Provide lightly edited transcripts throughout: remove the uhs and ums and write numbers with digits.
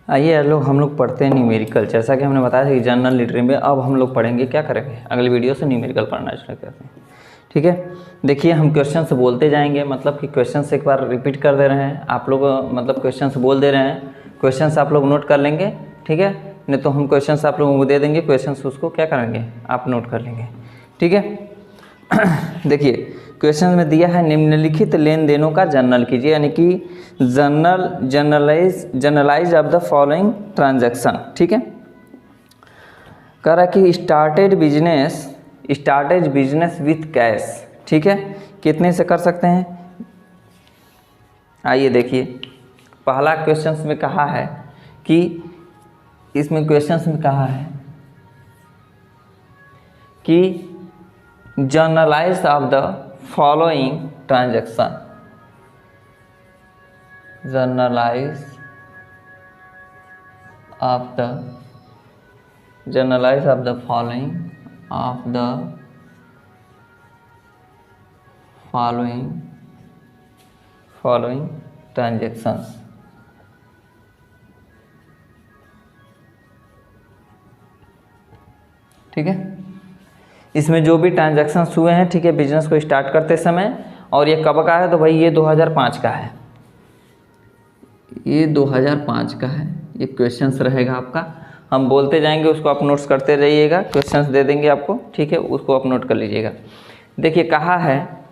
आइए लोग हम लोग पढ़ते हैं न्यूमेरिकल। जैसा कि हमने बताया था कि जनरल लिटरेचर में अब हम लोग पढ़ेंगे, क्या करेंगे अगली वीडियो से न्यूमेरिकल पढ़ना स्टार्ट करते हैं। ठीक है, देखिए हम क्वेश्चन से बोलते जाएंगे, मतलब कि क्वेश्चन से एक बार रिपीट कर दे रहे हैं आप लोग, मतलब क्वेश्चन से बोल दे रहे हैं, क्वेश्चन से आप लोग नोट कर लेंगे। ठीक है, नहीं तो हम क्वेश्चन से आप लोगों को दे देंगे, क्वेश्चन से उसको क्या करेंगे आप नोट कर लेंगे। ठीक है देखिए क्वेश्चन में दिया है निम्नलिखित लेन देनों का जर्नल कीजिए, यानी कि generalise of the following transaction. ठीक है, कह रहा है कि स्टार्टेड बिजनेस विथ कैश। ठीक है, कितने से कर सकते हैं, आइए देखिए। पहला क्वेश्चन में कहा है कि इसमें क्वेश्चन में कहा है कि generalized of the following transaction, generalized of the following transactions. ठीक है, इसमें जो भी ट्रांजैक्शंस हुए हैं, ठीक है, बिजनेस को स्टार्ट करते समय, और ये कब का है, तो भाई ये 2005 का है, ये 2005 का है। ये क्वेश्चंस रहेगा आपका, हम बोलते जाएंगे, उसको आप नोट्स करते रहिएगा, क्वेश्चंस दे देंगे आपको। ठीक है, उसको आप नोट कर लीजिएगा। देखिए कहा है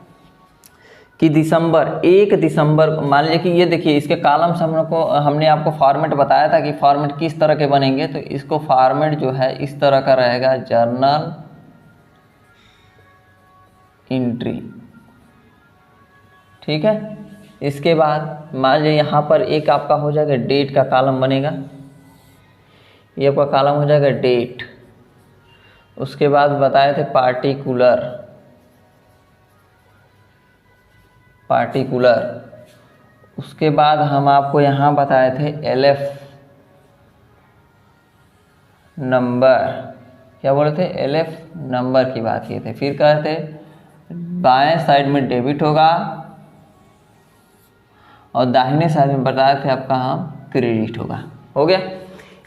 कि 1 दिसंबर, मान लीजिए कि ये देखिए इसके कॉलम्स हमने आपको फॉर्मेट बताया था कि फॉर्मेट किस तरह के बनेंगे, तो इसको फॉर्मेट जो है इस तरह का रहेगा, जर्नल एंट्री। ठीक है, इसके बाद मान लीजिए यहाँ पर एक आपका हो जाएगा डेट का कॉलम बनेगा, ये आपका कॉलम हो जाएगा डेट। उसके बाद बताए थे पार्टिकुलर, उसके बाद हम आपको यहाँ बताए थे एलएफ नंबर, क्या बोले थे, एलएफ नंबर की बात किए थे। फिर कहते बाएं साइड में डेबिट होगा और दाहिने साइड में बताए थे आपका हम क्रेडिट होगा। हो गया,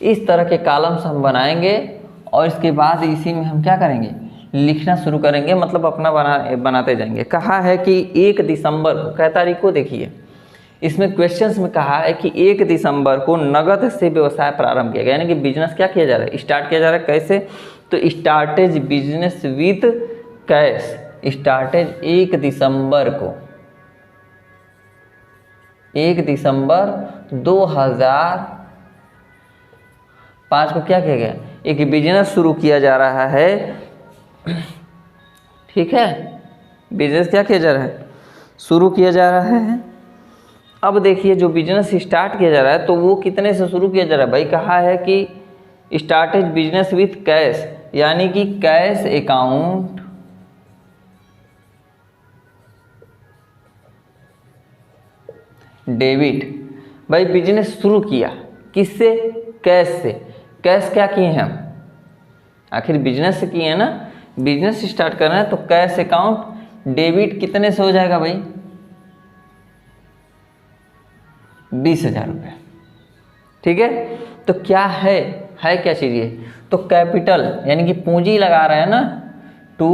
इस तरह के कॉलम्स हम बनाएंगे और इसके बाद इसी में हम क्या करेंगे, लिखना शुरू करेंगे, मतलब अपना बनाते जाएंगे। कहा है कि 1 दिसंबर को, कै तारीख को, देखिए इसमें क्वेश्चंस में कहा है कि 1 दिसंबर को नगद से व्यवसाय प्रारंभ किया गया, यानी कि बिजनेस क्या किया जा रहा है, स्टार्ट किया जा रहा है। कैसे, तो स्टार्टेज बिजनेस विद कैश, स्टार्टेज 1 दिसंबर को, 1 दिसंबर 2005 को क्या किया गया, एक बिजनेस शुरू किया जा रहा है। ठीक है, बिजनेस क्या किया जा रहा है, शुरू किया जा रहा है। अब देखिए जो बिजनेस स्टार्ट किया जा रहा है, तो वो कितने से शुरू किया जा रहा है, भाई कहा है कि स्टार्टेज बिजनेस विथ कैश, यानी कि कैश अकाउंट डेबिट। भाई बिजनेस शुरू किया किससे, कैश से। कैश क्या किए हैं हम, आखिर बिजनेस से किए हैं ना, बिजनेस स्टार्ट करना है, तो कैश अकाउंट डेबिट कितने से हो जाएगा भाई, 20,000 रुपये। ठीक है, तो क्या है क्या चीज़ ये, तो कैपिटल यानी कि पूंजी लगा रहे हैं ना, टू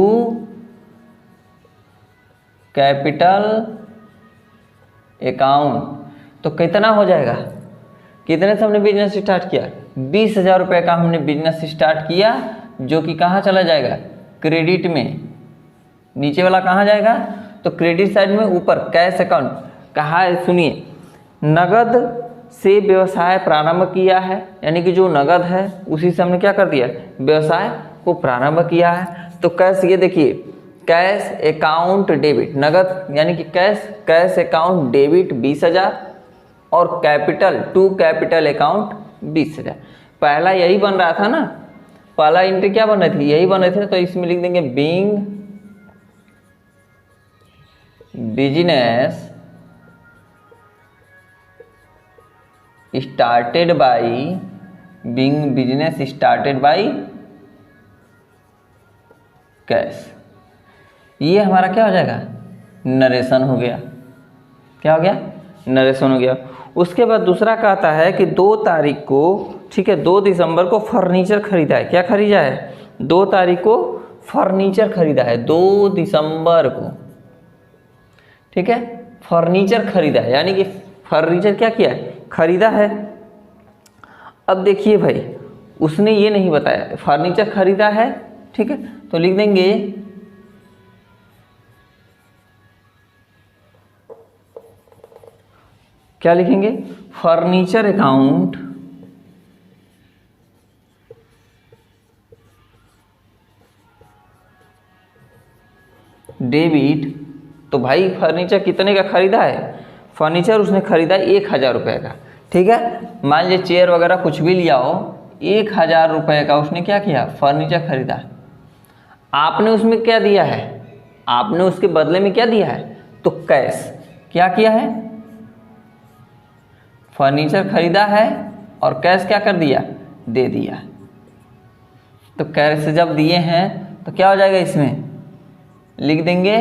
कैपिटल अकाउंट, तो कितना हो जाएगा, कितने से हमने बिजनेस स्टार्ट किया, 20,000 रुपये का हमने बिजनेस स्टार्ट किया, जो कि कहाँ चला जाएगा, क्रेडिट में। नीचे वाला कहाँ जाएगा, तो क्रेडिट साइड में, ऊपर कैश अकाउंट। कहा है सुनिए, नगद से व्यवसाय प्रारंभ किया है, यानी कि जो नगद है उसी से हमने क्या कर दिया, व्यवसाय को प्रारंभ किया है। तो कैश, ये देखिए कैश अकाउंट डेबिट, नगद यानी कि कैश अकाउंट डेबिट 20,000 और कैपिटल टू कैपिटल अकाउंट 20,000। पहला यही बन रहा था ना, पहला एंट्री क्या बन रही थी, यही बन रहे थे। तो इसमें लिख देंगे being business started by cash. ये हमारा क्या हो जाएगा, नरेशन हो गया। क्या हो गया, नरेशन हो गया। उसके बाद दूसरा कहता है कि 2 तारीख को, ठीक है, 2 दिसंबर को फर्नीचर खरीदा है। क्या खरीदा है? 2 तारीख को फर्नीचर खरीदा है, 2 दिसंबर को, ठीक है, फर्नीचर खरीदा है, यानी कि फर्नीचर क्या किया है? खरीदा है। अब देखिए भाई, उसने ये नहीं बताया फर्नीचर खरीदा है, ठीक है, तो लिख देंगे क्या लिखेंगे? Furniture account debit. तो भाई फर्नीचर कितने का खरीदा है? फर्नीचर उसने खरीदा 1000 रुपये का, ठीक है। मान लीजिए चेयर वगैरह कुछ भी लिया हो, 1000 रुपये का उसने क्या किया? फर्नीचर खरीदा। आपने उसमें क्या दिया है? आपने उसके बदले में क्या दिया है? तो कैश। क्या किया है? फर्नीचर खरीदा है और कैश क्या कर दिया? दे दिया। तो कैश जब दिए हैं तो क्या हो जाएगा? इसमें लिख देंगे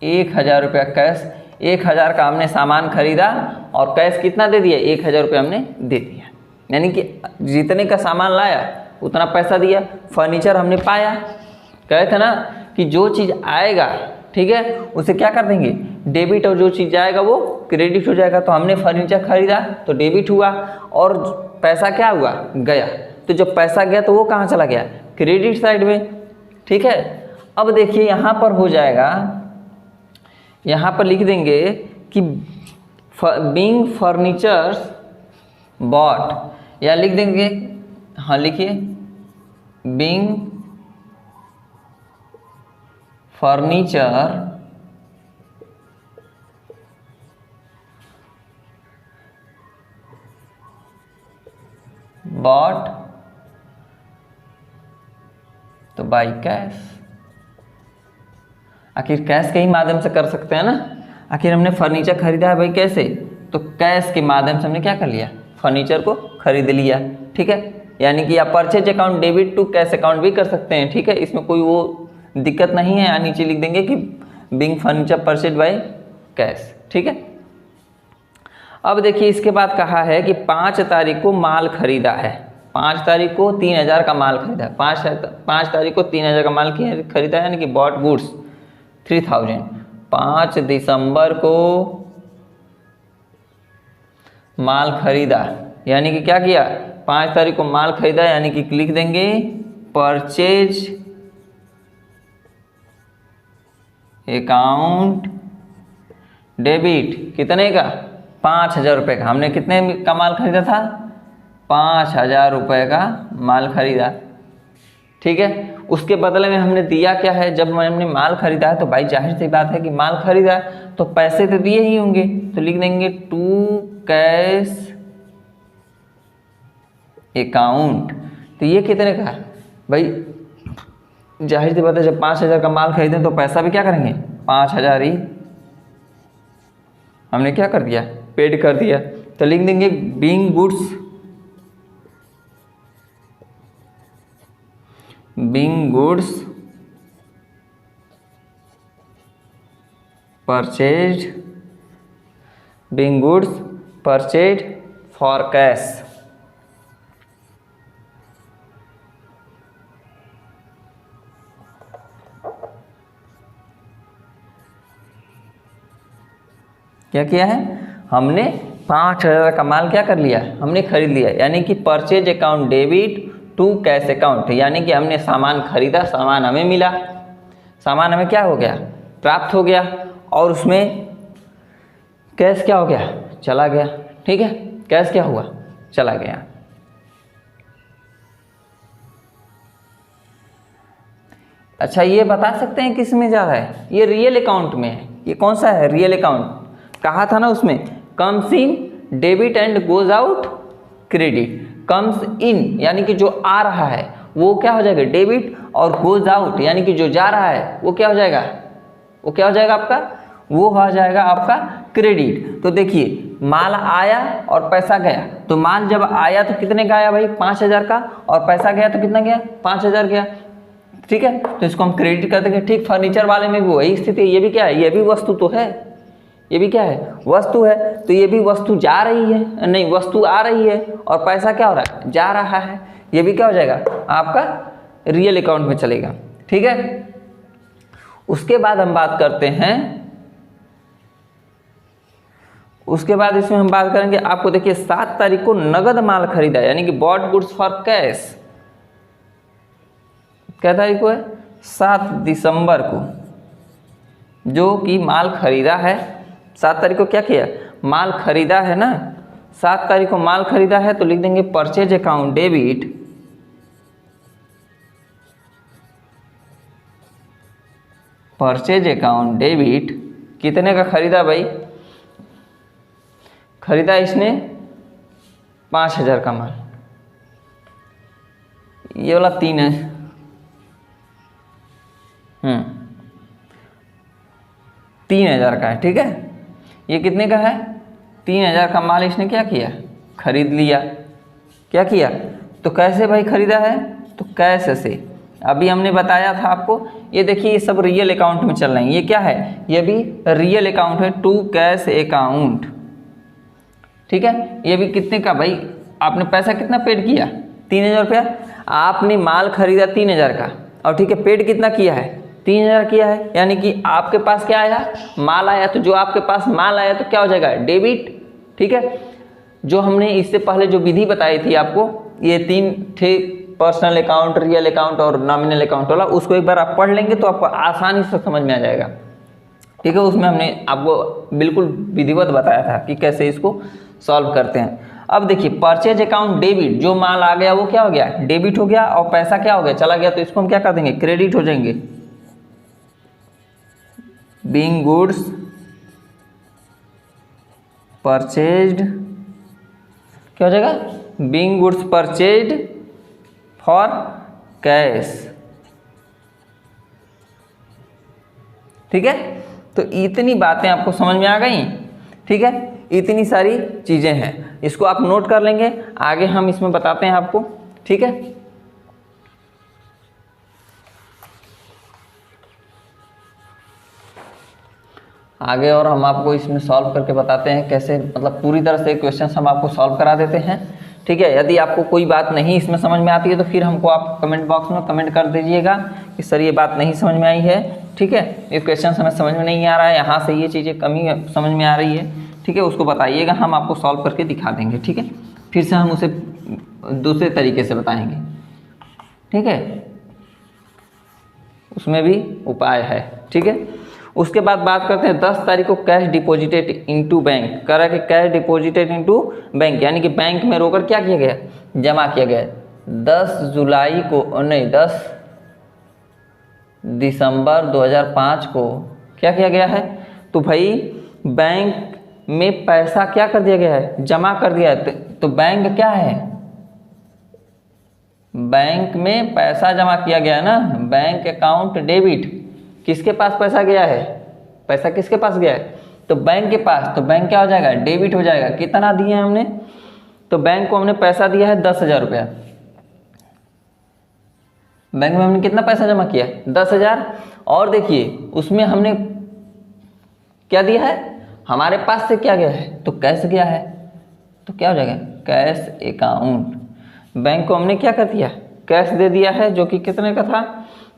1000 रुपया कैश। 1000 का हमने सामान खरीदा और कैश कितना दे दिया? 1000 रुपये हमने दे दिया, यानी कि जितने का सामान लाया उतना पैसा दिया। फर्नीचर हमने पाया। कहे थे ना कि जो चीज़ आएगा, ठीक है, उसे क्या कर देंगे? डेबिट, और जो चीज़ जाएगा वो क्रेडिट हो जाएगा। तो हमने फर्नीचर खरीदा तो डेबिट हुआ, और पैसा क्या हुआ? गया। तो जब पैसा गया तो वो कहाँ चला गया? क्रेडिट साइड में, ठीक है। अब देखिए यहाँ पर हो जाएगा, यहाँ पर लिख देंगे कि बीइंग फर्नीचर्स बॉट, या लिख देंगे, हाँ लिखिए, बीइंग फर्नीचर बॉट तो बाई कैश। आखिर कैश के ही माध्यम से कर सकते हैं ना। आखिर हमने फर्नीचर खरीदा है भाई, कैसे? तो कैश के माध्यम से हमने क्या कर लिया? फर्नीचर को खरीद लिया, ठीक है। यानी कि आप purchase account debit to cash account भी कर सकते हैं, ठीक है, इसमें कोई वो दिक्कत नहीं है। यहाँ नीचे लिख देंगे कि being furniture purchase by cash, ठीक है। अब देखिए इसके बाद कहा है कि 5 तारीख को माल खरीदा है। 5 तारीख को 3000 का माल खरीदा है। 5 तारीख को 3000 का माल खरीदा है, यानी कि बॉट गुड्स 3000। 5 दिसंबर को माल खरीदा, यानी कि क्या किया? 5 तारीख को माल खरीदा, यानी कि लिख देंगे परचेज अकाउंट डेबिट। कितने का? 5000 रुपये का। हमने कितने का माल खरीदा था? 5000 रुपये का माल खरीदा, ठीक है। उसके बदले में हमने दिया क्या है? जब हमने माल खरीदा है तो भाई जाहिर सी बात है कि माल खरीदा है तो पैसे तो दिए ही होंगे, तो लिख देंगे टू कैश अकाउंट। तो ये कितने का? भाई जाहिर सी बात है, जब 5000 का माल खरीदें तो पैसा भी क्या करेंगे? 5000 ही हमने क्या कर दिया? पेड कर दिया। तो लिख देंगे being goods purchase for cash. क्या किया है? हमने 5000 का माल क्या कर लिया? हमने खरीद लिया, यानी कि purchase account debit to cash account, यानी कि हमने सामान खरीदा, सामान हमें मिला, सामान हमें क्या हो गया? प्राप्त हो गया, और उसमें कैश क्या हो गया? चला गया, ठीक है। कैश क्या हुआ? चला गया। अच्छा, ये बता सकते हैं किस में जा रहा है? ये रियल अकाउंट में है। ये कौन सा है? Real account. कहा था ना उसमें comes in debit and goes out credit. Comes in यानी कि जो आ रहा है वो क्या हो जाएगा? डेबिट, और गोज आउट यानी कि जो जा रहा है वो क्या हो जाएगा? वो क्या हो जाएगा आपका? वो हो जाएगा आपका क्रेडिट। तो देखिए माल आया और पैसा गया, तो माल जब आया तो कितने का आया भाई? 5000 का, और पैसा गया तो कितना गया? 5000 गया, ठीक है। तो इसको हम क्रेडिट कर देंगे, ठीक। फर्नीचर वाले में भी वही स्थिति है। ये भी क्या है? ये भी वस्तु तो है, ये भी क्या है, वस्तु है। तो ये भी वस्तु जा रही है, नहीं वस्तु आ रही है और पैसा क्या हो रहा है, जा रहा है। ये भी क्या हो जाएगा, आपका रियल अकाउंट में चलेगा। ठीक है, उसके बाद हम बात करते हैं, उसके बाद इसमें हम बात करेंगे, आपको देखिए 7 तारीख को नगद माल खरीदा, यानी कि बॉट गुड्स फॉर कैश। क्या तारीख को है, 7 दिसंबर को, जो कि माल खरीदा है। 7 तारीख को क्या किया, माल खरीदा है ना, 7 तारीख को माल खरीदा है, तो लिख देंगे purchase account debit, purchase account debit कितने का खरीदा भाई, खरीदा इसने 5000 का माल, ये वाला 3 है, 3000 का है। ठीक है, ये कितने का है, 3000 का माल इसने क्या किया, खरीद लिया। क्या किया, तो कैसे भाई खरीदा है, तो कैश से। अभी हमने बताया था आपको, ये देखिए ये सब रियल अकाउंट में चल रहे हैं। ये क्या है, ये भी रियल अकाउंट है, टू कैश अकाउंट। ठीक है, ये भी कितने का भाई, आपने पैसा कितना पेड किया, 3000 रुपया। आपने माल खरीदा 3000 का, और ठीक है पेड कितना किया है, 3000 किया है, यानी कि आपके पास क्या आया, माल आया। तो जो आपके पास माल आया तो क्या हो जाएगा, डेबिट। ठीक है, जो हमने इससे पहले जो विधि बताई थी आपको, ये 3 थे, पर्सनल अकाउंट, रियल अकाउंट और नॉमिनल अकाउंट वाला, उसको एक बार आप पढ़ लेंगे तो आपको आसानी से समझ में आ जाएगा। ठीक है, उसमें हमने आपको बिल्कुल विधिवत बताया था कि कैसे इसको सॉल्व करते हैं। अब देखिए परचेज अकाउंट डेबिट, जो माल आ गया वो क्या हो गया, डेबिट हो गया, और पैसा क्या हो गया, चला गया, तो इसको हम क्या कर देंगे, क्रेडिट हो जाएंगे। बीइंग गुड्स परचेज्ड, क्या हो जाएगा, being goods purchased for cash. ठीक है, तो इतनी बातें आपको समझ में आ गई। ठीक है, इतनी सारी चीजें हैं, इसको आप नोट कर लेंगे, आगे हम इसमें बताते हैं आपको। ठीक है, आगे और हम आपको इसमें सॉल्व करके बताते हैं कैसे, मतलब पूरी तरह से क्वेश्चन हम आपको सॉल्व करा देते हैं। ठीक है, यदि आपको कोई बात नहीं इसमें समझ में आती है तो फिर हमको आप कमेंट बॉक्स में कमेंट कर दीजिएगा कि सर ये बात नहीं समझ में आई है। ठीक है, ये क्वेश्चन हमें समझ में नहीं आ रहा है, यहाँ से ये चीज़ें कमी समझ में आ रही है। ठीक है, उसको बताइएगा, हम आपको सॉल्व करके दिखा देंगे। ठीक है, फिर से हम उसे दूसरे तरीके से बताएंगे। ठीक है, उसमें भी उपाय है। ठीक है, उसके बाद बात करते हैं 10 तारीख को कैश डिपॉजिटेड इनटू बैंक, करा कि कैश डिपॉजिटेड इनटू बैंक, यानी कि बैंक में रोकर क्या किया गया, जमा किया गया। 10 जुलाई को, नहीं 10 दिसंबर 2005 को क्या किया गया है, तो भाई बैंक में पैसा क्या कर दिया गया है, जमा कर दिया है। तो बैंक क्या है, बैंक में पैसा जमा किया गया है ना, बैंक अकाउंट डेबिट। किसके पास पैसा गया है, पैसा किसके पास गया है, तो बैंक के पास। तो बैंक क्या हो जाएगा, डेबिट हो जाएगा। कितना दिए हैं हमने, तो बैंक को हमने पैसा दिया है 10,000 रुपया। बैंक में हमने कितना पैसा जमा किया है, 10,000। और देखिए उसमें हमने क्या दिया है, हमारे पास से क्या गया है, तो कैश गया है। तो क्या हो जाएगा, कैश अकाउंट। बैंक को हमने क्या कर दिया, कैश दे दिया है, जो कि कितने का था,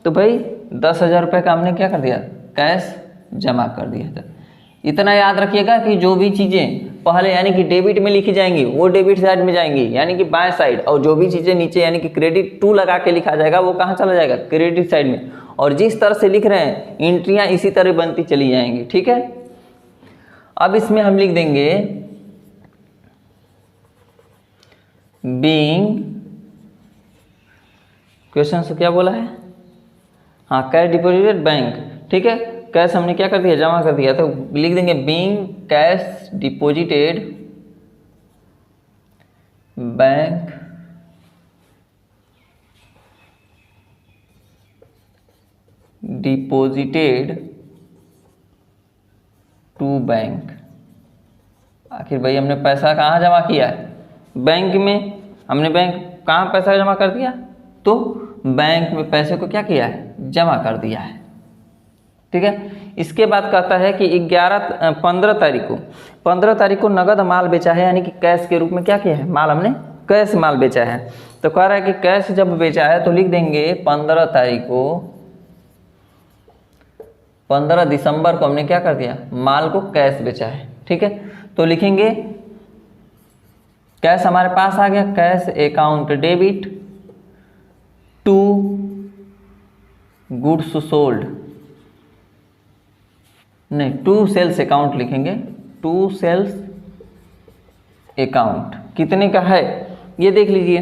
तो भाई 10,000 रुपये का हमने क्या कर दिया, कैश जमा कर दिया था। इतना याद रखिएगा कि जो भी चीज़ें पहले यानी कि डेबिट में लिखी जाएंगी वो डेबिट साइड में जाएंगी, यानी कि बाएं साइड, और जो भी चीज़ें नीचे यानी कि क्रेडिट टू लगा के लिखा जाएगा वो कहाँ चला जाएगा, क्रेडिट साइड में। और जिस तरह से लिख रहे हैं एंट्रियाँ इसी तरह बनती चली जाएंगी। ठीक है, अब इसमें हम लिख देंगे बीइंग, क्वेश्चन से क्या बोला है, हाँ कैश डिपॉजिटेड बैंक। ठीक है, कैश हमने क्या कर दिया, जमा कर दिया, तो लिख देंगे being cash deposited bank deposited to bank. आखिर भाई हमने पैसा कहाँ जमा किया है, बैंक में। हमने बैंक कहाँ पैसा जमा कर दिया, तो बैंक में पैसे को क्या किया है, जमा कर दिया है। ठीक है, इसके बाद कहता है कि 15 तारीख को नगद माल बेचा है, यानी कि कैश के रूप में क्या किया है, माल हमने कैश माल बेचा है। तो कह रहा है कि कैश जब बेचा है तो लिख देंगे 15 तारीख को, 15 दिसंबर को हमने क्या कर दिया, माल को कैश बेचा है। ठीक है, तो लिखेंगे कैश हमारे पास आ गया, cash account debit to goods sold, नहीं टू सेल्स अकाउंट लिखेंगे, टू सेल्स अकाउंट कितने का है ये देख लीजिए,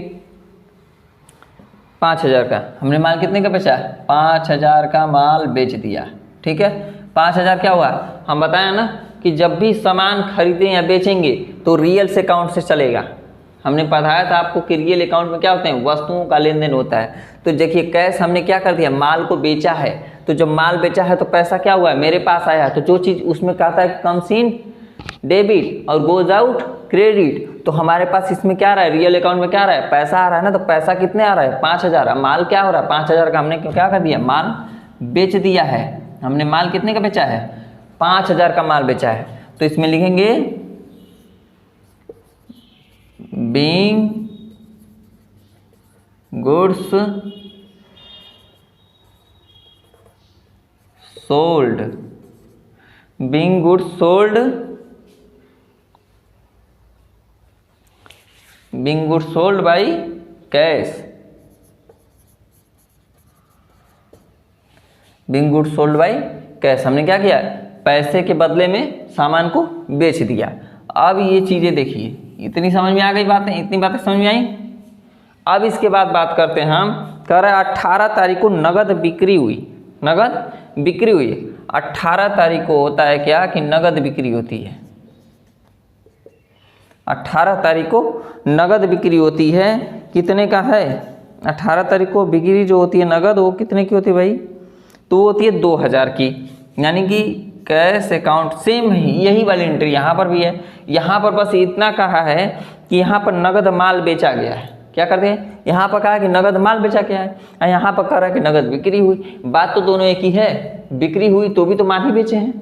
5000 का। हमने माल कितने का बेचा, 5000 का माल बेच दिया। ठीक है, 5000 क्या हुआ, हम बताया ना कि जब भी सामान खरीदें या बेचेंगे तो रियल से अकाउंट से चलेगा। हमने पढ़ाया था आपको कि रियल अकाउंट में क्या होते हैं, वस्तुओं का लेन देन होता है। तो देखिए कैश हमने क्या कर दिया, माल को बेचा है, तो जब माल बेचा है तो पैसा क्या हुआ है, मेरे पास आया, तो जो चीज़ उसमें कहता है कम्स इन डेबिट और गोज आउट क्रेडिट, तो हमारे पास इसमें क्या आ रहा है, रियल अकाउंट में क्या आ रहा है, पैसा आ रहा है ना। तो पैसा कितने आ रहा है, 5000। माल क्या हो रहा है, 5000 का हमने क्या कर दिया, माल बेच दिया है। हमने माल कितने का बेचा है, 5000 का माल बेचा है। तो इसमें लिखेंगे being goods sold, being goods sold, being goods sold by cash, being goods sold by cash, हमने क्या किया, पैसे के बदले में सामान को बेच दिया। अब ये चीज़ें देखिए, इतनी समझ में आ गई बातें, इतनी बातें समझ में आई। अब इसके बाद बात करते हैं हम, कह रहे हैं 18 तारीख को नगद बिक्री हुई, नगद बिक्री हुई। 18 तारीख को होता है क्या कि नगद बिक्री होती है, 18 तारीख को नगद बिक्री होती है। कितने का है, 18 तारीख को बिक्री जो होती है नगद, वो कितने की होती है भाई, तो वो होती है 2000 की। यानी कि कैश अकाउंट सेम ही यही वाली एंट्री यहाँ पर भी है। यहाँ पर बस इतना कहा है कि यहाँ पर नगद माल बेचा गया है, क्या करते हैं, यहाँ पर कहा कि नगद माल बेचा गया है, और यहाँ पर कह रहा है कि नगद बिक्री हुई। बात तो दोनों एक ही है, बिक्री हुई तो भी तो माल ही बेचे हैं,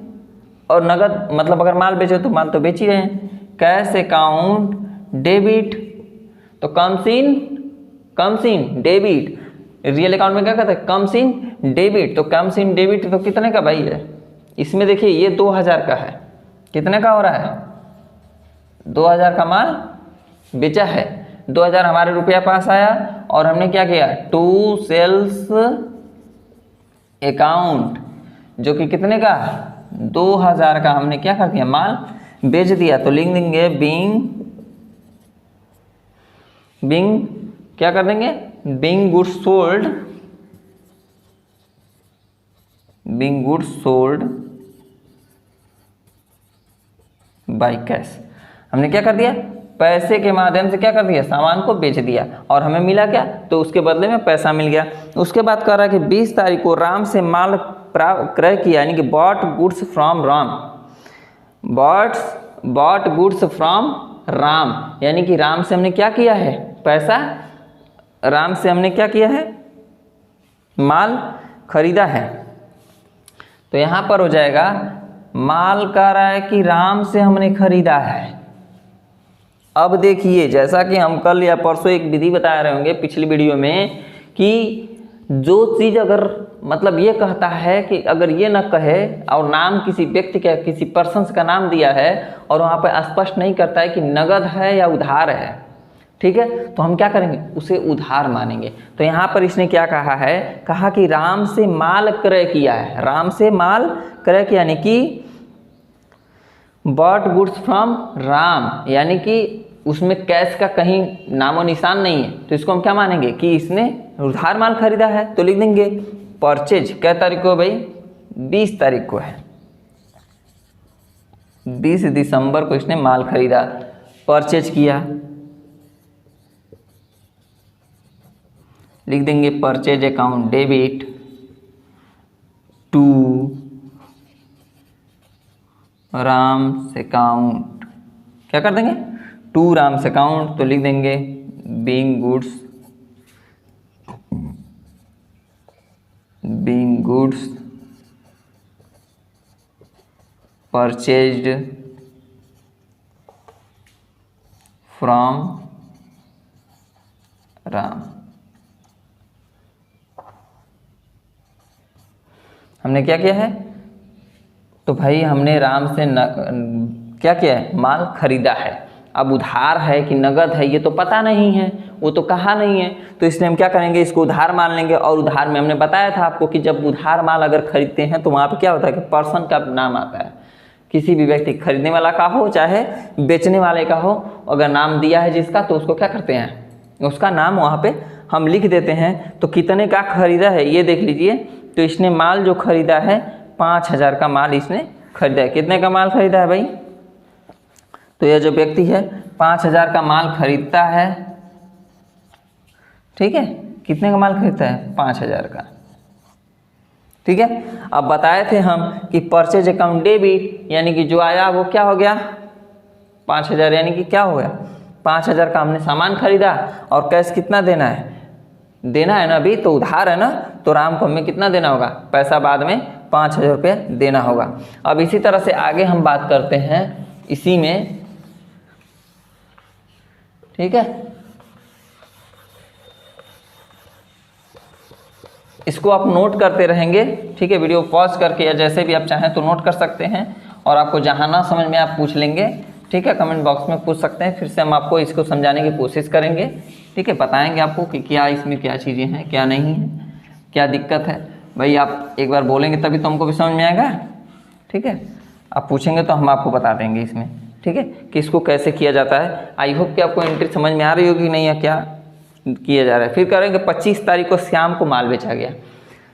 और नगद मतलब अगर माल बेचे तो माल तो बेच ही रहे हैं। कैश अकाउंट डेबिट, तो comes in debit, real account में क्या कहते हैं, कम्स इन डेबिट, तो कम्स इन डेबिट तो कितने का भाई है, इसमें देखिए ये 2000 का है, कितने का हो रहा है, 2000 का माल बेचा है, 2000 हमारे रुपया पास आया, और हमने क्या किया, टू सेल्स अकाउंट जो कि कितने का, 2000 का हमने क्या कर दिया, माल बेच दिया। तो लिख देंगे बीइंग क्या कर देंगे, being goods sold, being goods sold by cash. हमने क्या कर दिया, पैसे के माध्यम से क्या कर दिया, सामान को बेच दिया, और हमें मिला क्या, तो उसके बदले में पैसा मिल गया। उसके बाद कह रहा है कि 20 तारीख को राम से माल क्रय किया, यानी कि bought goods from Ram, bought goods from Ram, यानी कि राम से हमने क्या किया है, पैसा, राम से हमने क्या किया है, माल खरीदा है। तो यहाँ पर हो जाएगा, माल कह रहा है कि राम से हमने खरीदा है। अब देखिए, जैसा कि हम कल या परसों एक विधि बता रहे होंगे पिछली वीडियो में, कि जो चीज़ अगर मतलब ये कहता है कि अगर ये न कहे और नाम किसी व्यक्ति का, किसी पर्सन का नाम दिया है और वहाँ पर स्पष्ट नहीं करता है कि नगद है या उधार है, ठीक है, तो हम क्या करेंगे, उसे उधार मानेंगे। तो यहाँ पर इसने क्या कहा है, कहा कि राम से माल क्रय किया है, राम से माल क्रय किया, यानी कि बॉट गुड्स फ्रॉम राम, यानी कि उसमें कैश का कहीं नामो निशान नहीं है, तो इसको हम क्या मानेंगे कि इसने उधार माल खरीदा है। तो लिख देंगे परचेज, क्या तारीख को भाई, 20 तारीख को है, 20 दिसंबर को इसने माल खरीदा, परचेज किया, लिख देंगे purchase account debit to Ram's account, क्या कर देंगे, टू राम्स अकाउंट। तो लिख देंगे being goods purchased from Ram. हमने क्या किया है, तो भाई हमने राम से क्या किया है, माल खरीदा है। अब उधार है कि नगद है ये तो पता नहीं है, वो तो कहा नहीं है, तो इसलिए हम क्या करेंगे, इसको उधार मान लेंगे। और उधार में हमने बताया था आपको कि जब उधार माल अगर खरीदते हैं तो वहाँ पे क्या होता है कि पर्सन का नाम आता है, किसी भी व्यक्ति, खरीदने वाला का हो चाहे बेचने वाले का हो, अगर नाम दिया है जिसका तो उसको क्या करते हैं, उसका नाम वहाँ पे हम लिख देते हैं। तो कितने का खरीदा है ये देख लीजिए, तो इसने माल जो खरीदा है 5,000 का माल इसने खरीदा है। कितने का माल खरीदा है भाई, तो यह जो व्यक्ति है 5,000 का माल खरीदता है, ठीक है। कितने का माल खरीदता है, 5,000 का, ठीक है। अब बताए थे हम कि परचेज अकाउंट डेबिट, यानी कि जो आया वो क्या हो गया 5,000, यानी कि क्या हो गया 5,000 का हमने सामान खरीदा, और कैश कितना देना है ना, अभी तो उधार है ना, तो राम को हमें कितना देना होगा, पैसा बाद में 5,000 रुपये देना होगा। अब इसी तरह से आगे हम बात करते हैं इसी में, ठीक है। इसको आप नोट करते रहेंगे, ठीक है, वीडियो पॉज करके या जैसे भी आप चाहें तो नोट कर सकते हैं, और आपको जहाँ ना समझ में आप पूछ लेंगे, ठीक है, कमेंट बॉक्स में पूछ सकते हैं। फिर से हम आपको इसको समझाने की कोशिश करेंगे, ठीक है, बताएंगे आपको कि क्या इसमें क्या चीज़ें हैं, क्या नहीं है, क्या दिक्कत है। भाई आप एक बार बोलेंगे तभी तो हमको भी समझ में आएगा, ठीक है। आप पूछेंगे तो हम आपको बता देंगे इसमें, ठीक है, कि इसको कैसे किया जाता है। आई होप कि आपको एंट्री समझ में आ रही होगी, नहीं है क्या किया जा रहा है। फिर करेंगे 25 तारीख को श्याम को माल बेचा गया।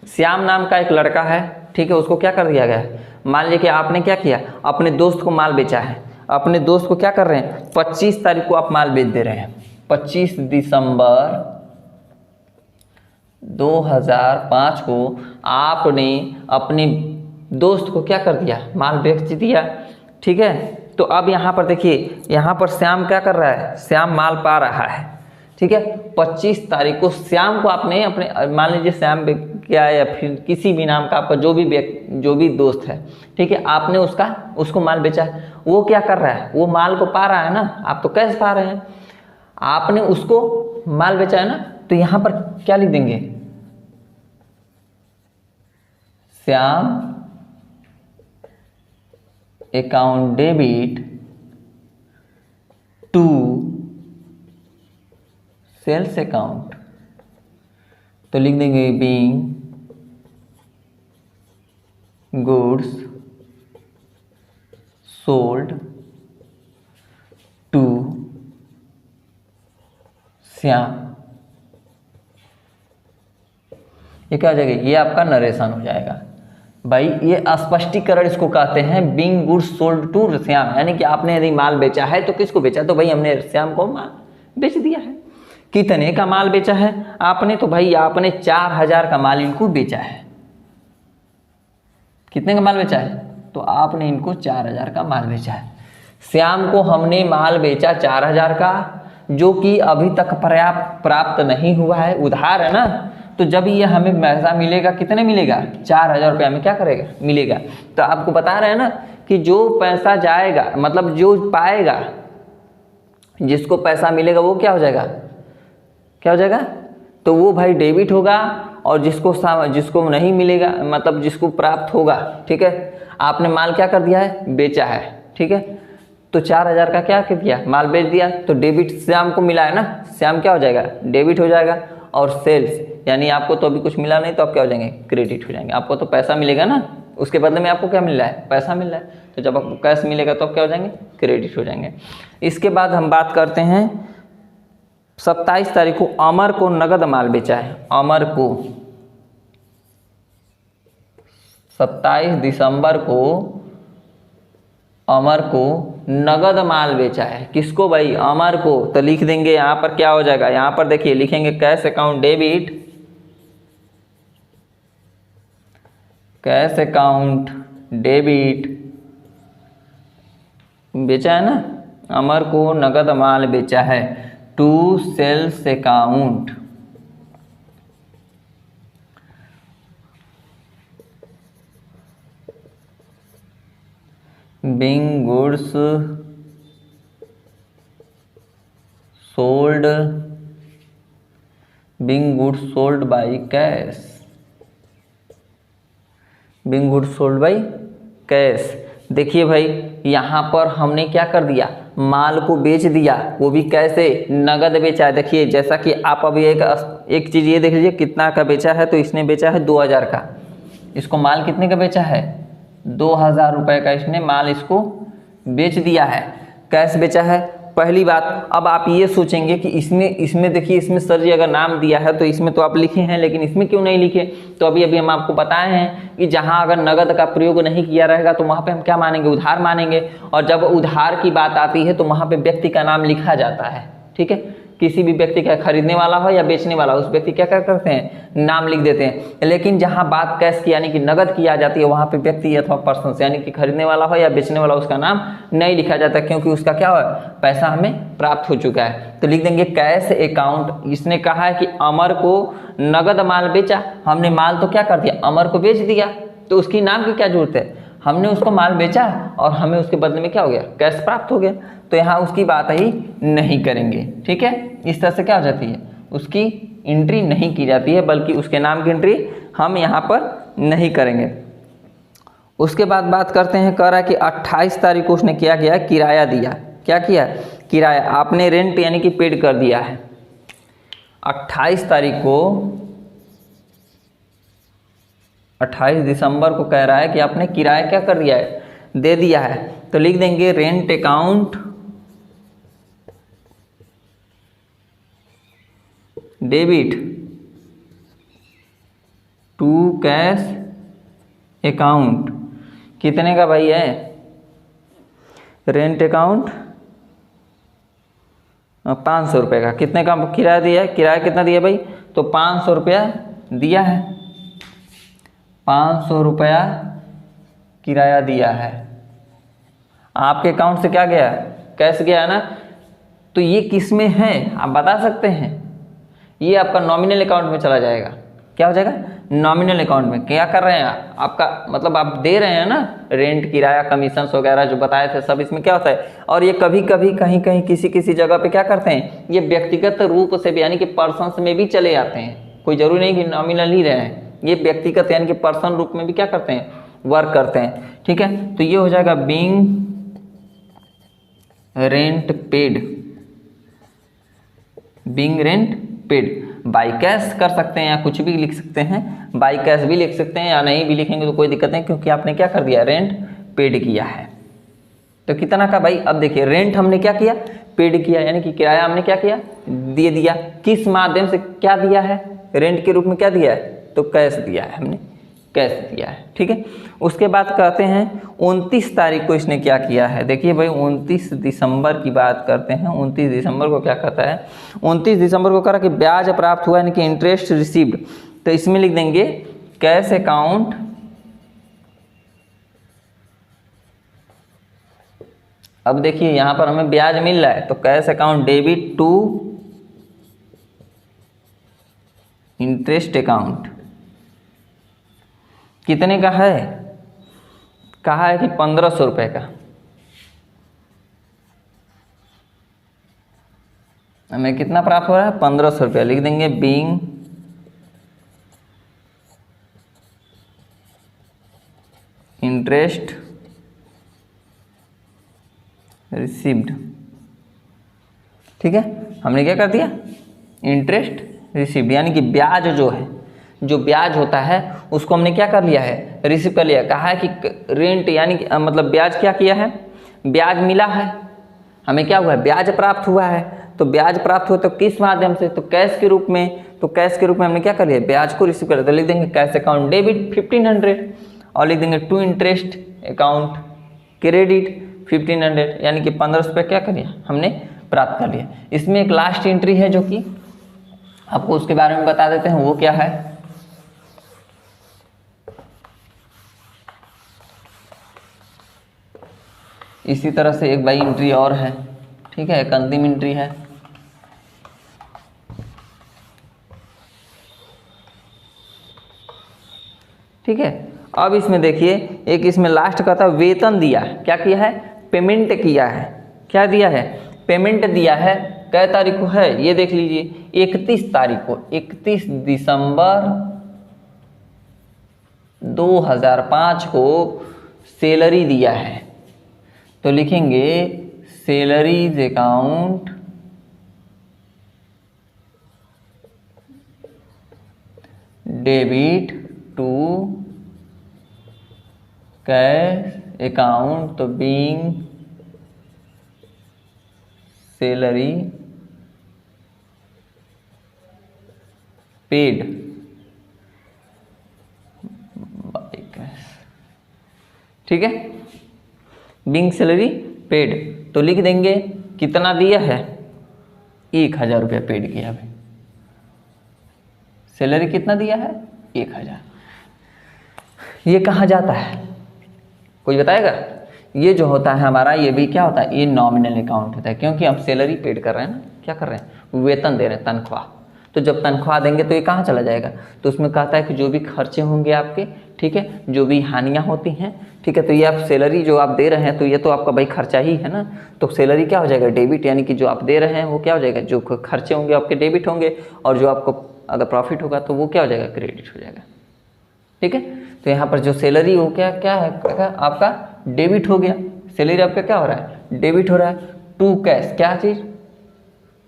श्याम नाम का एक लड़का है, ठीक है, उसको क्या कर दिया गया है, मान लीजिए कि आपने क्या किया, अपने दोस्त को माल बेचा है, अपने दोस्त को क्या कर रहे हैं 25 तारीख को आप माल बेच दे रहे हैं। 25 दिसंबर 2005 को आपने अपने दोस्त को क्या कर दिया, माल बेच दिया, ठीक है। तो अब यहाँ पर देखिए, यहाँ पर श्याम क्या कर रहा है, श्याम माल पा रहा है, ठीक है। 25 तारीख को श्याम को आपने अपने, मान लीजिए श्याम क्या या फिर किसी भी नाम का आपका जो भी दोस्त है, ठीक है, आपने उसको माल बेचा है, वो क्या कर रहा है, वो माल को पा रहा है ना, आप तो कैसे पा रहे हैं, आपने उसको माल बेचा है ना, तो यहाँ पर क्या लिख देंगे, Shyam account debit to sales account, तो लिख देंगे being goods sold to Shyam. ये क्या हो जाएगा, ये आपका नरेशन हो जाएगा। भाई ये स्पष्टीकरण इसको कहते हैं, being goods sold to Shyam, यानी कि आपने यदि माल बेचा है तो किसको बेचा, तो भाई हमने श्याम को माल बेच दिया है। कितने का माल बेचा है आपने, तो भाई आपने 4,000 का माल इनको बेचा है। कितने का माल बेचा है, तो आपने इनको 4,000 का माल बेचा है। श्याम को हमने माल बेचा 4,000 का, जो कि अभी तक प्राप्त नहीं हुआ है, उधार है ना, तो जब ये हमें पैसा मिलेगा, कितने मिलेगा 4,000 रुपये हमें क्या करेगा, मिलेगा। तो आपको बता रहे हैं ना कि जो पैसा जाएगा, मतलब जो पाएगा, जिसको पैसा मिलेगा वो क्या हो जाएगा, क्या हो जाएगा, तो वो भाई डेबिट होगा, और जिसको नहीं मिलेगा, मतलब जिसको प्राप्त होगा, ठीक है, आपने माल क्या कर दिया है, बेचा है, ठीक है, तो 4,000 का क्या कर दिया, माल बेच दिया, तो डेबिट श्याम को मिला है ना, श्याम क्या हो जाएगा, डेबिट हो जाएगा। और सेल्स, यानी आपको तो अभी कुछ मिला नहीं, तो आप क्या हो जाएंगे, क्रेडिट हो जाएंगे। आपको तो पैसा मिलेगा ना, उसके बदले में आपको क्या मिल रहा है, पैसा मिल रहा है, तो जब आपको कैश मिलेगा तो आप क्या हो जाएंगे, क्रेडिट हो जाएंगे। इसके बाद हम बात करते हैं 27 तारीख को अमर को नगद माल बेचा है। अमर को 27 दिसंबर को अमर को नगद माल बेचा है। किसको भाई, अमर को। तो लिख देंगे यहाँ पर क्या हो जाएगा, यहाँ पर देखिए लिखेंगे cash account debit, cash account debit बेचा है ना, अमर को नगद माल बेचा है to sales account, being goods sold, being goods sold by cash, being goods sold by cash. देखिए भाई यहाँ पर हमने क्या कर दिया, माल को बेच दिया, वो भी कैसे, नगद बेचा है। देखिए जैसा कि आप अभी एक चीज़ ये देख लीजिए कितना का बेचा है, तो इसने बेचा है 2000 का, इसको माल कितने का बेचा है, 2000 रुपये का इसने माल इसको बेच दिया है, कैश बेचा है। पहली बात, अब आप ये सोचेंगे कि इसमें देखिए, इसमें सर जी अगर नाम दिया है तो इसमें तो आप लिखे हैं, लेकिन इसमें क्यों नहीं लिखे। तो अभी हम आपको बताए हैं कि जहां अगर नगद का प्रयोग नहीं किया रहेगा तो वहां पे हम क्या मानेंगे, उधार मानेंगे। और जब उधार की बात आती है तो वहां पे व्यक्ति का नाम लिखा जाता है, ठीक है। किसी भी व्यक्ति का खरीदने वाला हो या बेचने वाला, उस व्यक्ति क्या करते हैं, नाम लिख देते हैं। लेकिन जहां बात कैश की यानी कि नगद की आ जाती है, वहां पे व्यक्ति अथवा पर्सन यानी कि खरीदने वाला हो या बेचने वाला, उसका नाम नहीं लिखा जाता, क्योंकि उसका क्या हो, पैसा हमें प्राप्त हो चुका है। तो लिख देंगे कैश अकाउंट। इसने कहा है कि अमर को नगद माल बेचा, हमने माल तो क्या कर दिया, अमर को बेच दिया, तो उसकी नाम की क्या जरूरत है, हमने उसको माल बेचा और हमें उसके बदले में क्या हो गया, कैश प्राप्त हो गया। तो यहाँ उसकी बात ही नहीं करेंगे, ठीक है। इस तरह से क्या हो जाती है, उसकी एंट्री नहीं की जाती है, बल्कि उसके नाम की एंट्री हम यहाँ पर नहीं करेंगे। उसके बाद बात करते हैं, कह रहा है कि 28 तारीख को उसने क्या किया, किराया दिया। क्या किया, किराया, आपने रेंट यानी कि पेड कर दिया है। 28 तारीख को, 28 दिसंबर को कह रहा है कि आपने किराया क्या कर दिया है, दे दिया है। तो लिख देंगे rent account debit to cash account. कितने का भाई है, रेंट अकाउंट 500 रुपये का। कितने का किराया दिया है, किराया कितना दिया भाई, तो 500 रुपया दिया है, 500 रुपया किराया दिया है। आपके अकाउंट से क्या गया, कैश गया है ना। तो ये किस में है आप बता सकते हैं, ये आपका नॉमिनल अकाउंट में चला जाएगा। क्या हो जाएगा, नॉमिनल अकाउंट में। क्या कर रहे हैं आपका, मतलब आप दे रहे हैं ना, रेंट, किराया, कमीशन वगैरह जो बताए थे सब इसमें क्या होता है। और ये कभी कभी कहीं कहीं किसी जगह पे क्या करते हैं, ये व्यक्तिगत रूप से भी यानी कि पर्सन में भी चले जाते हैं, कोई जरूरी नहीं कि नॉमिनल ही रहे हैं, ये व्यक्तिगत यानी कि पर्सन रूप में भी क्या करते हैं, वर्क करते हैं, ठीक है। तो ये हो जाएगा being rent paid, being rent paid. By cash कर सकते हैं या कुछ भी लिख सकते हैं, बाई कैश भी लिख सकते हैं या नहीं भी लिखेंगे तो कोई दिक्कत नहीं, क्योंकि आपने क्या कर दिया, रेंट पेड किया है। तो कितना का भाई, अब देखिए रेंट हमने क्या किया, पेड किया, यानी कि किराया हमने क्या किया, दे दिया। किस माध्यम से क्या दिया है, रेंट के रूप में क्या दिया है, तो कैश दिया है, हमने कैश दिया है, ठीक है। उसके बाद कहते हैं 29 तारीख को इसने क्या किया है। देखिए भाई 29 दिसंबर की बात करते हैं। 29 दिसंबर को क्या कहता है, 29 दिसंबर को कहा कि ब्याज प्राप्त हुआ यानी कि इंटरेस्ट रिसीव्ड। तो इसमें लिख देंगे कैश अकाउंट अब देखिए यहाँ पर हमें ब्याज मिल रहा है, तो cash account debit to interest account. कितने का है, कहा है कि 1500 रुपये का। हमें कितना प्राप्त हो रहा है, 1500 रुपया। लिख देंगे बीइंग इंटरेस्ट रिसीव्ड, ठीक है। हमने क्या कर दिया, इंटरेस्ट रिसीव्ड, यानी कि ब्याज जो है, जो ब्याज होता है उसको हमने क्या कर लिया है, रिसीव कर लिया। कहा है कि रेंट यानी कि मतलब ब्याज क्या किया है, ब्याज मिला है, हमें क्या हुआ है, ब्याज प्राप्त हुआ है। तो ब्याज प्राप्त हुआ तो किस माध्यम से, तो कैश के रूप में। तो कैश के रूप में हमने क्या कर लिया, ब्याज को रिसीव कर लिया। तो लिख देंगे कैश अकाउंट डेबिट 1500 और लिख देंगे टू इंटरेस्ट अकाउंट क्रेडिट 1500, यानी कि 1500 रुपये क्या कर लिया, हमने प्राप्त कर लिया। इसमें एक लास्ट एंट्री है जो कि आपको उसके बारे में बता देते हैं, वो क्या है। इसी तरह से एक बाई एंट्री और है, ठीक है, एक अंतिम एंट्री है। ठीक है, अब इसमें देखिए, एक इसमें लास्ट का था वेतन दिया है, क्या किया है, पेमेंट किया है, क्या दिया है, पेमेंट दिया है। कै तारीख को है ये देख लीजिए, 31 तारीख को, 31 दिसंबर 2005 को सैलरी दिया है। तो लिखेंगे salaries account debit to cash account, तो being salary paid by cash, ठीक है, बीइंग सैलरी पेड। तो लिख देंगे कितना दिया है, 1000 रुपया पेड किया भाई, सैलरी कितना दिया है, 1000। ये कहाँ जाता है, कोई बताएगा? ये जो होता है हमारा, ये भी क्या होता है, ये नॉमिनल अकाउंट होता है, क्योंकि हम सैलरी पेड कर रहे हैं ना, क्या कर रहे हैं, वेतन दे रहे हैं, तनख्वाह। तो जब तनख्वाह देंगे तो ये कहाँ चला जाएगा, तो उसमें कहता है कि जो भी खर्चे होंगे आपके, ठीक है, जो भी हानियाँ होती हैं, ठीक है, तो ये आप सैलरी जो आप दे रहे हैं, तो ये तो आपका भाई खर्चा ही है ना, तो सैलरी क्या हो जाएगा, डेबिट, यानी कि जो आप दे रहे हैं वो क्या हो जाएगा, जो खर्चे होंगे आपके डेबिट होंगे, और जो आपको अगर प्रॉफिट होगा तो वो क्या हो जाएगा, क्रेडिट हो जाएगा, ठीक है। तो यहाँ पर जो सैलरी हो क्या क्या है, आपका डेबिट हो गया, सैलरी आपका क्या हो रहा है, डेबिट हो रहा है। टू कैश, क्या चीज़,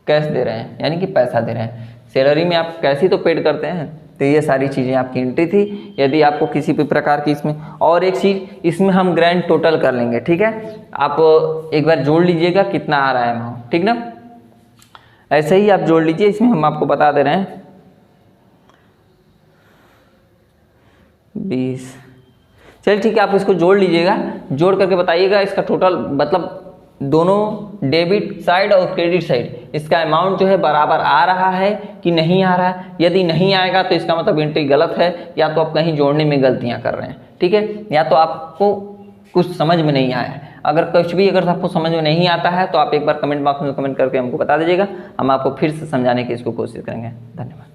कैश दे रहे हैं, यानी कि पैसा दे रहे हैं, सैलरी में आप कैश ही तो पेड करते हैं। तो ये सारी चीज़ें आपकी एंट्री थी। यदि आपको किसी भी प्रकार की इसमें और एक चीज़, इसमें हम ग्रैंड टोटल कर लेंगे, ठीक है, आप एक बार जोड़ लीजिएगा कितना आ रहा है अमाउंट, ठीक ना, ऐसे ही आप जोड़ लीजिए, इसमें हम आपको बता दे रहे हैं 20। चलिए ठीक है, आप इसको जोड़ लीजिएगा, जोड़ करके बताइएगा इसका टोटल, मतलब दोनों डेबिट साइड और क्रेडिट साइड इसका अमाउंट जो है बराबर आ रहा है कि नहीं आ रहा है। यदि नहीं आएगा तो इसका मतलब एंट्री गलत है, या तो आप कहीं जोड़ने में गलतियां कर रहे हैं, ठीक है, या तो आपको कुछ समझ में नहीं आया है। अगर कुछ भी अगर आपको समझ में नहीं आता है तो आप एक बार कमेंट बॉक्स में कमेंट करके हमको बता दीजिएगा, हम आपको फिर से समझाने की इसको कोशिश करेंगे। धन्यवाद।